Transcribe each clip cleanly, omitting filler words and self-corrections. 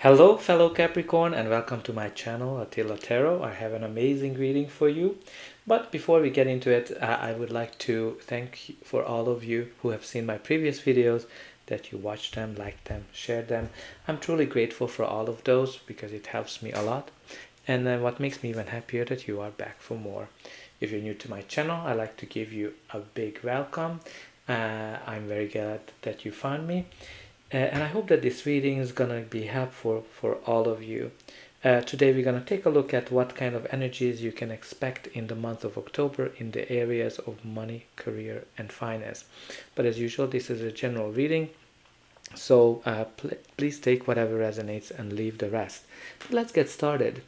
Hello, fellow Capricorn, and welcome to my channel, Attila Tarot. I have an amazing reading for you. But before we get into it, I would like to thank for all of you who have seen my previous videos, that you watched them, liked them, shared them. I'm truly grateful for all of those because it helps me a lot. And then what makes me even happier that you are back for more. If you're new to my channel, I'd like to give you a big welcome. I'm very glad that you found me. And I hope that this reading is going to be helpful for all of you. Today we're going to take a look at what kind of energies you can expect in the month of October in the areas of money, career, and finance. But as usual, this is a general reading, so please take whatever resonates and leave the rest. But let's get started.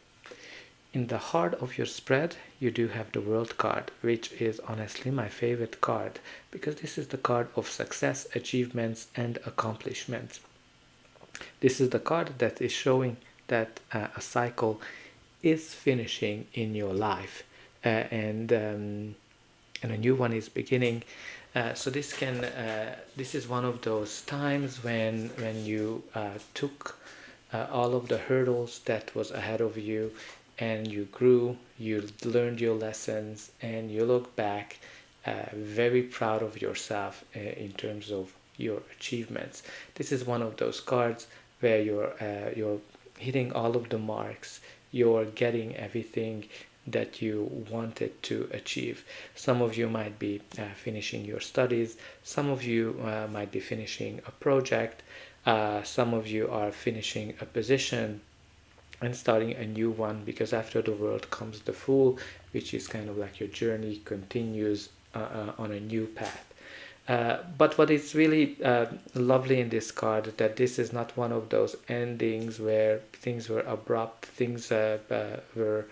In the heart of your spread, you do have the World card, which is honestly my favorite card because this is the card of success, achievements, and accomplishments. This is the card that is showing that a cycle is finishing in your life, and a new one is beginning. So this is one of those times when you took all of the hurdles that was ahead of you, and you grew, you learned your lessons, and you look back very proud of yourself in terms of your achievements. This is one of those cards where you're hitting all of the marks, you're getting everything that you wanted to achieve. Some of you might be finishing your studies, some of you might be finishing a project, some of you are finishing a position and starting a new one, because after the World comes the Fool, which is kind of like your journey continues on a new path. But what is really lovely in this card, that this is not one of those endings where things were abrupt, things were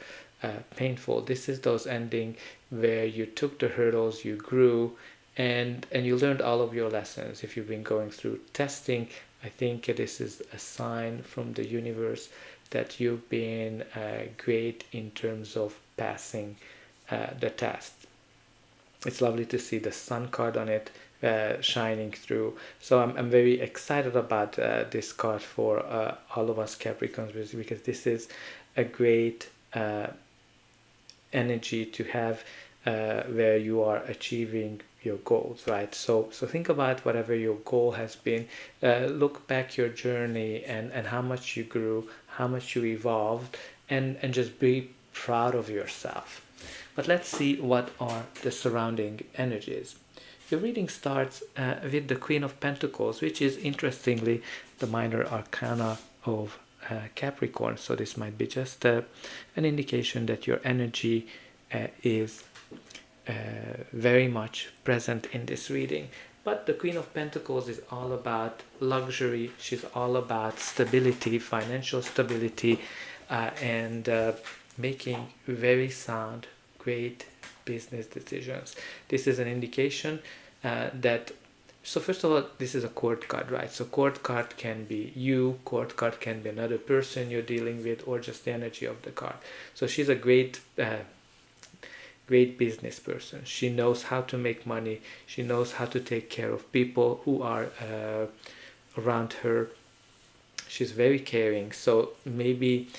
painful. This is those ending where you took the hurdles, you grew, and you learned all of your lessons. If you've been going through testing, I think this is a sign from the universe that you've been great in terms of passing the test. It's lovely to see the Sun card on it shining through. So I'm very excited about this card for all of us Capricorns, because this is a great energy to have where you are achieving your goals, right? So think about whatever your goal has been, look back your journey and how much you grew, how much you evolved, and just be proud of yourself. But let's see what are the surrounding energies. Your reading starts with the Queen of Pentacles, which is interestingly the minor arcana of Capricorn. So this might be just an indication that your energy is very much present in this reading. But the Queen of Pentacles is all about luxury. She's all about stability, financial stability, and making very sound, great business decisions. This is an indication that, so first of all, this is a court card, right? So court card can be you, court card can be another person you're dealing with, or just the energy of the card. So she's a great business person. She knows how to make money. She knows how to take care of people who are around her. She's very caring. So maybe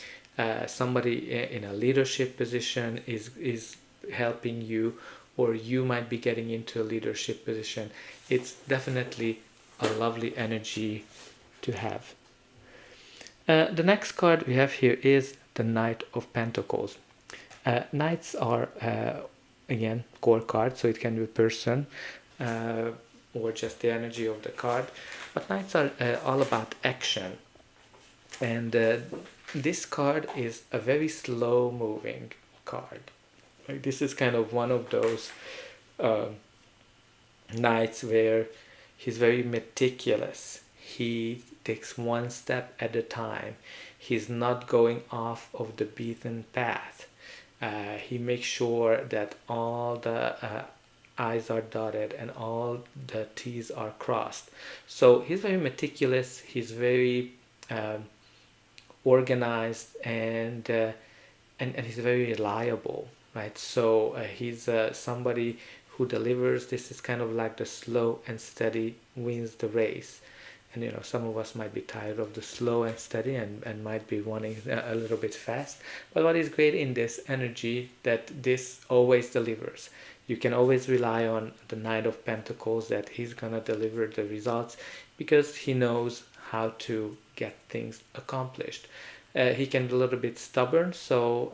somebody in a leadership position is helping you, or you might be getting into a leadership position. It's definitely a lovely energy to have. The next card we have here is the Knight of Pentacles. Knights are, again, core card, so it can be a person or just the energy of the card. But Knights are all about action. And this card is a very slow moving card. Like, this is kind of one of those Knights where he's very meticulous. He takes one step at a time. He's not going off of the beaten path. He makes sure that all the I's are dotted and all the T's are crossed. So he's very meticulous. He's very organized, and he's very reliable, right? So he's somebody who delivers. This is kind of like the slow and steady wins the race. and you know, some of us might be tired of the slow and steady and might be wanting a little bit fast. But what is great in this energy, that this always delivers. You can always rely on the Knight of Pentacles, that he's gonna deliver the results, because he knows how to get things accomplished. He can be a little bit stubborn, so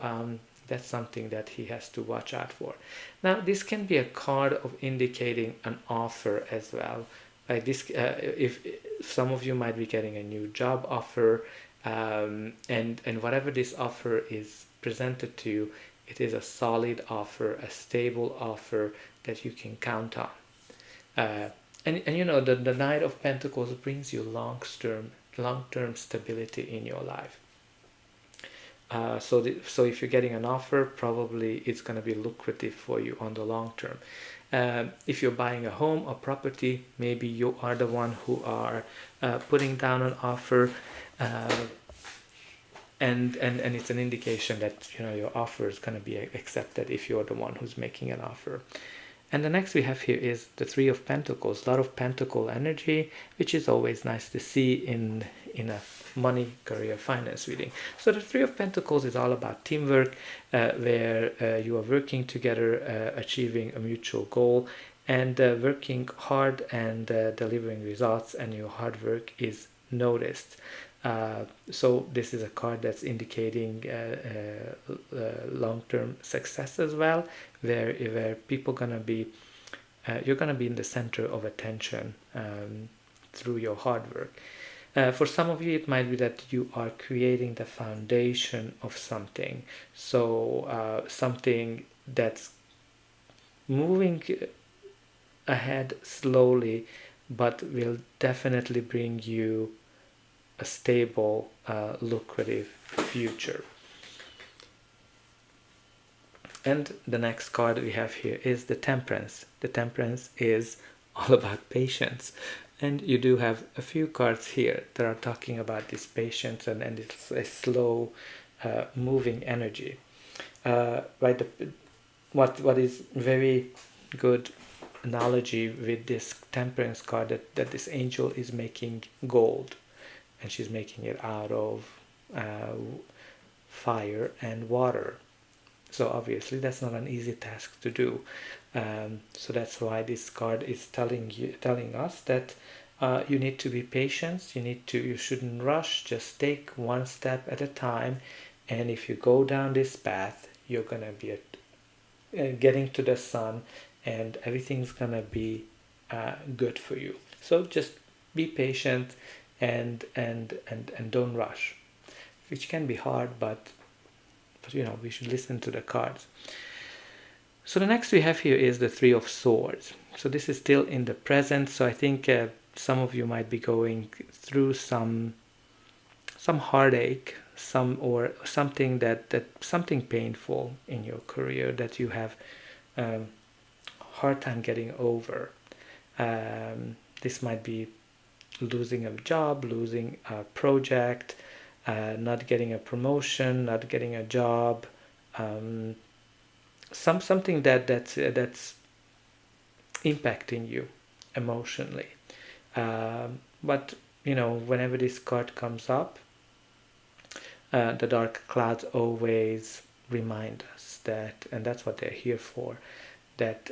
that's something that he has to watch out for. Now, this can be a card of indicating an offer as well. Like this, if some of you might be getting a new job offer, and whatever this offer is presented to you, it is a solid offer, a stable offer that you can count on. And you know, the Knight of Pentacles brings you long-term stability in your life. So if you're getting an offer, probably it's going to be lucrative for you on the long term. If you're buying a home or property, maybe you are the one who are putting down an offer, and it's an indication that, you know, your offer is going to be accepted if you're the one who's making an offer. And the next we have here is the Three of Pentacles, a lot of pentacle energy, which is always nice to see in a money, career, finance reading. So the Three of Pentacles is all about teamwork, where you are working together, achieving a mutual goal, and working hard and delivering results, and your hard work is noticed. So this is a card that's indicating long-term success as well, where people gonna be, you're gonna be in the center of attention through your hard work. For some of you, it might be that you are creating the foundation of something. So something that's moving ahead slowly, but will definitely bring you a stable, lucrative future. And the next card we have here is the Temperance. The Temperance is all about patience. And you do have a few cards here that are talking about this patience, and it's a slow moving energy. Right. What is very good analogy with this Temperance card, that this angel is making gold, and she's making it out of fire and water. So obviously that's not an easy task to do. So that's why this card is telling us that you need to be patient. You shouldn't rush. Just take one step at a time. And if you go down this path, you're gonna be getting to the sun, and everything's gonna be good for you. So just be patient and don't rush, which can be hard, but you know, we should listen to the cards. So the next we have here is the Three of Swords. So this is still in the present. So I think some of you might be going through some heartache, something something painful in your career that you have hard time getting over. This might be losing a job, losing a project, not getting a promotion, not getting a job, something that's impacting you emotionally. But you know, whenever this card comes up, the dark clouds always remind us that, and that's what they're here for, that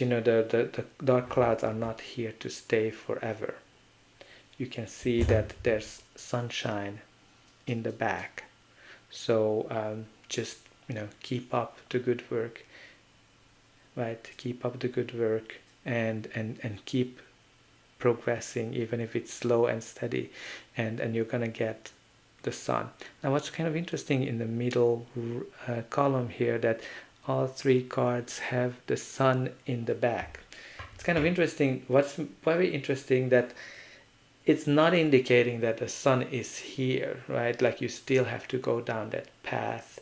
you know, the dark clouds are not here to stay forever. You can see that there's sunshine in the back. So just, you know, keep up the good work, right? Keep up the good work and keep progressing, even if it's slow and steady, and you're gonna get the sun. Now what's kind of interesting in the middle column here, that all three cards have the sun in the back. It's kind of interesting. What's very interesting, that it's not indicating that the sun is here, right? Like you still have to go down that path,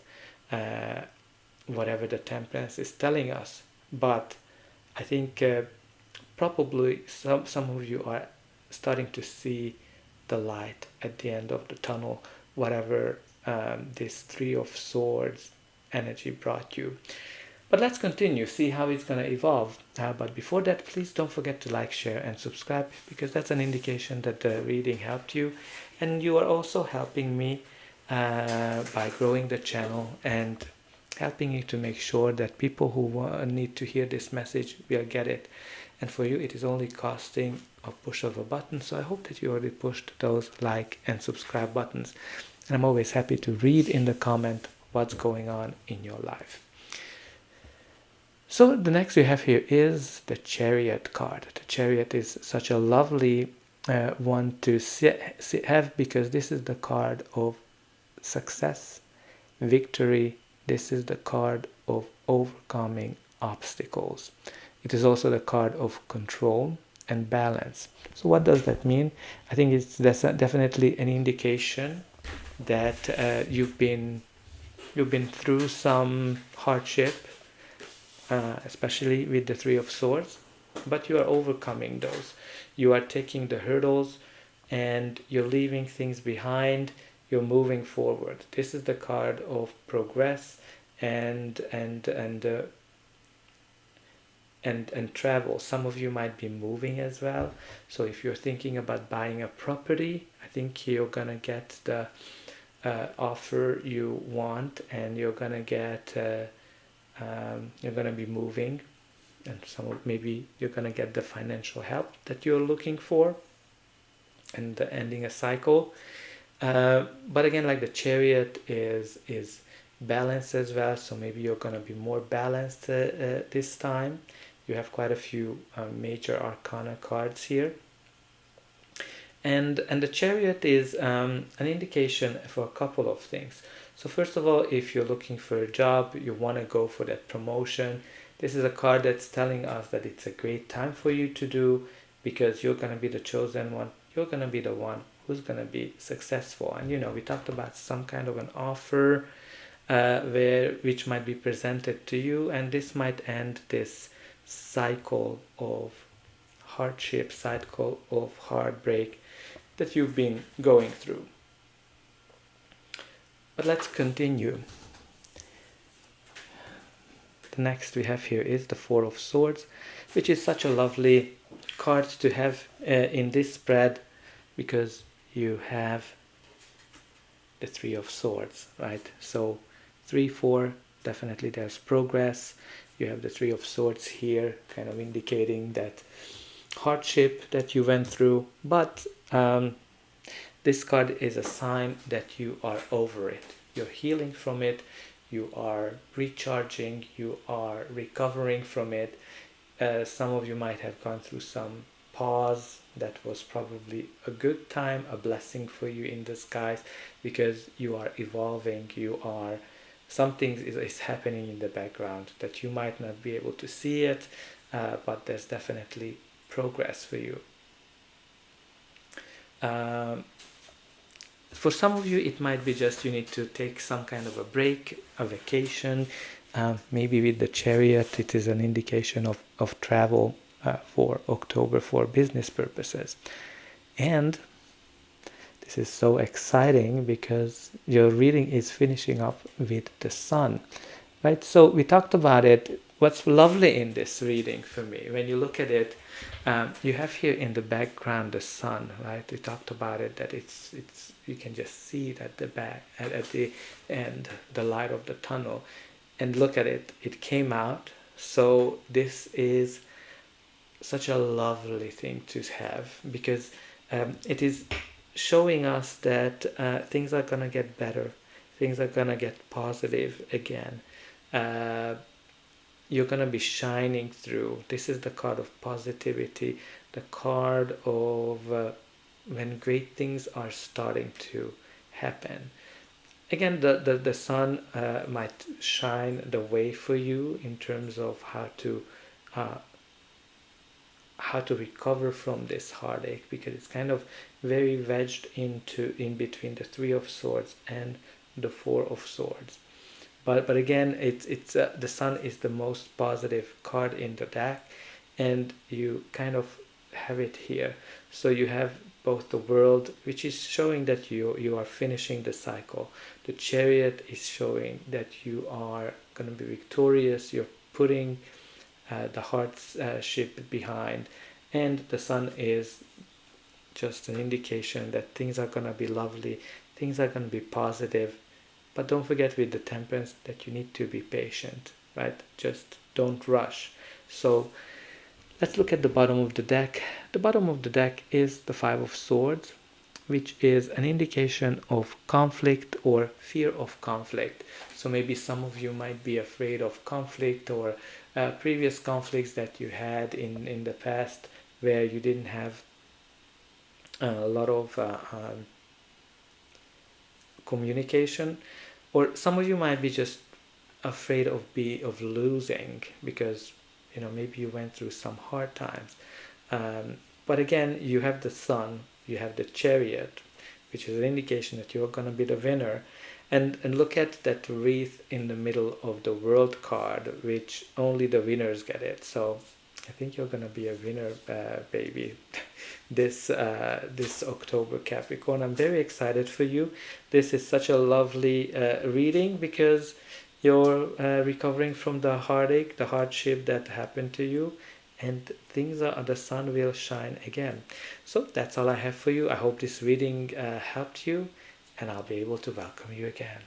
whatever the Temperance is telling us. But I think probably some of you are starting to see the light at the end of the tunnel, whatever this Three of Swords energy brought you. But let's continue, see how it's going to evolve. But before that, please don't forget to like, share, and subscribe, because that's an indication that the reading helped you. And you are also helping me by growing the channel and helping you to make sure that people who need to hear this message will get it. And for you, it is only costing a push of a button. So I hope that you already pushed those like and subscribe buttons. And I'm always happy to read in the comment what's going on in your life. So the next we have here is the Chariot card. The Chariot is such a lovely one to have, because this is the card of success, victory. This is the card of overcoming obstacles. It is also the card of control and balance. So what does that mean? I think it's definitely an indication that you've been through some hardship, especially with the Three of Swords, but you are overcoming those. You are taking the hurdles and you're leaving things behind. You're moving forward. This is the card of progress and travel. Some of you might be moving as well. So if you're thinking about buying a property, I think you're gonna get the offer you want, and you're gonna get you're gonna be moving, and maybe you're gonna get the financial help that you're looking for, and ending a cycle. But again, like the Chariot is balance as well, so maybe you're going to be more balanced this time. You have quite a few major arcana cards here, and the Chariot is an indication for a couple of things. So first of all, if you're looking for a job, you want to go for that promotion, this is a card that's telling us that it's a great time for you to do, because you're going to be the chosen one. You're going to be the one who's going to be successful. And we talked about some kind of an offer which might be presented to you, and this might end this cycle of hardship, cycle of heartbreak that you've been going through. But let's continue. The next we have here is the Four of Swords, which is such a lovely card to have in this spread, because you have the Three of Swords, right? So 3, 4, definitely there's progress. You have the Three of Swords here, kind of indicating that hardship that you went through, but this card is a sign that you are over it. You're healing from it, you are recharging, you are recovering from it. Some of you might have gone through some pause that was probably a good time, a blessing for you in disguise, because you are evolving. Something is happening in the background that you might not be able to see it, but there's definitely progress for you. For some of you, it might be just you need to take some kind of a break, a vacation. Maybe with the Chariot, it is an indication of travel for October for business purposes. And this is so exciting because your reading is finishing up with the Sun, right? So we talked about it. What's lovely in this reading for me, when you look at it, you have here in the background the Sun, right? We talked about it, that it's you can just see it at the back, at the end, the light of the tunnel, and look at it. It came out. So this is such a lovely thing to have, because it is showing us that things are gonna get better, things are gonna get positive again. You're gonna be shining through. This is the card of positivity, the card of when great things are starting to happen. Again, the Sun might shine the way for you in terms of how to recover from this heartache, because it's kind of very wedged in between the Three of Swords and the Four of Swords. But again, it's the Sun is the most positive card in the deck, and you kind of have it here. So you have both the World, which is showing that you are finishing the cycle. The Chariot is showing that you are going to be victorious. You're putting the hardship behind, and the sun is just an indication that things are going to be lovely, things are going to be positive. But don't forget with the temperance that you need to be patient, right? Just don't rush. So let's look at the bottom of the deck. The bottom of the deck is the Five of Swords, which is an indication of conflict or fear of conflict. So maybe some of you might be afraid of conflict, or previous conflicts that you had in the past where you didn't have a lot of communication, or some of you might be just afraid of losing because maybe you went through some hard times. But again, you have the sun, you have the Chariot, which is an indication that you're going to be the winner. And look at that wreath in the middle of the World card, which only the winners get it. So I think you're going to be a winner, baby, this October, Capricorn. I'm very excited for you. This is such a lovely reading because you're recovering from the heartache, the hardship that happened to you, and the sun will shine again. So that's all I have for you. I hope this reading helped you, and I'll be able to welcome you again.